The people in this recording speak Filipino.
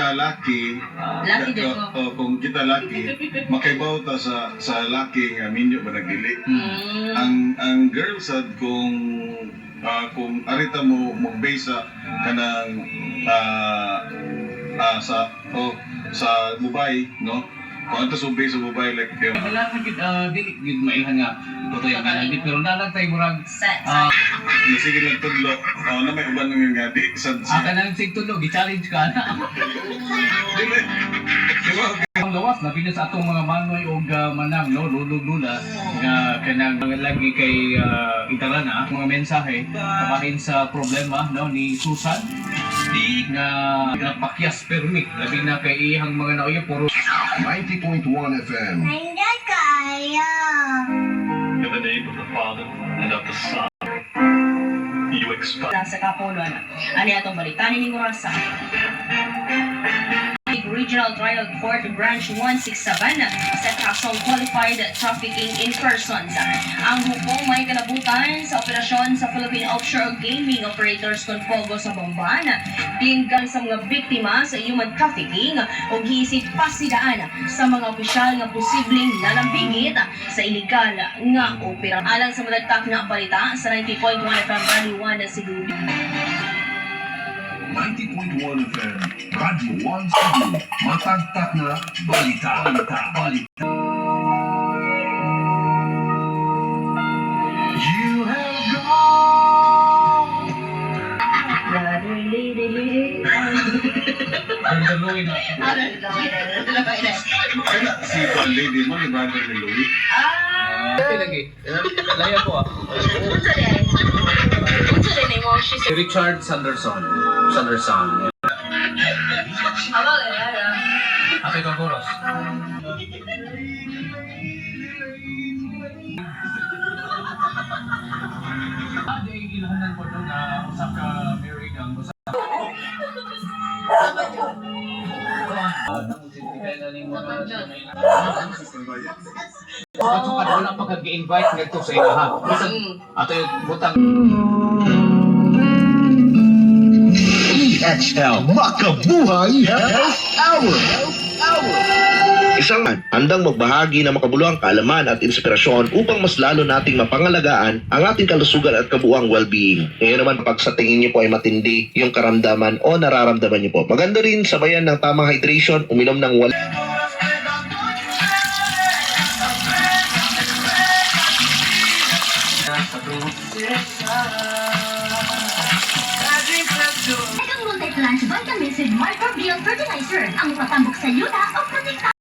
kita laki, Laki din ko. kung kita laki, makaibaw ta sa laki nga minyo ba nagdili. Ang girl sad kung arita mo mag-base sa kanang sa Mubay, no? Kung ito sa base sa Mubay, like Wala sa di maihan nga totoo yung kanan pero nalatay murag sige lang tudlo, na may uban nga di sad siya. kanang sig tulog i-challenge ka na. Dili. Diba? Ang lawas na sa atong mga manoy o manang no lulog-lula nga kanang mga lagi kay itarana mga mensahe kabahin sa problema no ni Susan nga napakyas permit labi na kay ihang mga nauyo puro 90.1 FM. Hindi kaya. In the name of the Father, and of the Son, you expect. Sa Kapolon. Ano atong balitanin ni Murasa? Regional Trial Court Branch 167 sa kasong qualified trafficking in persons. Ang hukom may kanabutan sa operasyon sa Philippine Offshore Gaming Operators Confogo sa Bamban. Tinggal sa mga biktima sa human trafficking o giisip pasidaan sa mga opisyal nga posibleng nalambingit sa illegal nga opera. Alang sa madagtak na balita sa 90.1 FM Rally 1 na Cebu. 90.1 FM. Radio 1 Cebu. Matagtak na balita. You have gone. ang daloy na Kaya si lady mo, ni brother ni Louie. lagi laya ko si Richard Sanderson Ate Kagoros. Ada yung ilahanan ko doon na usap ka married ang usap. At saka wala pa kag-invite nito sa ilaha. Ato yung butang. EXL Makabuhay Health Hour. Isang man, handang magbahagi ng makabuluhang kaalaman at inspirasyon upang mas lalo nating mapangalagaan ang ating kalusugan at kabuuang well-being. Ngayon naman, pag sa tingin niyo po ay matindi yung karamdaman o nararamdaman niyo po, maganda rin sabayan ng tamang hydration, uminom ng Itong multi-plant vitamins with microbial fertilizer ang matambok sa yuta o protekta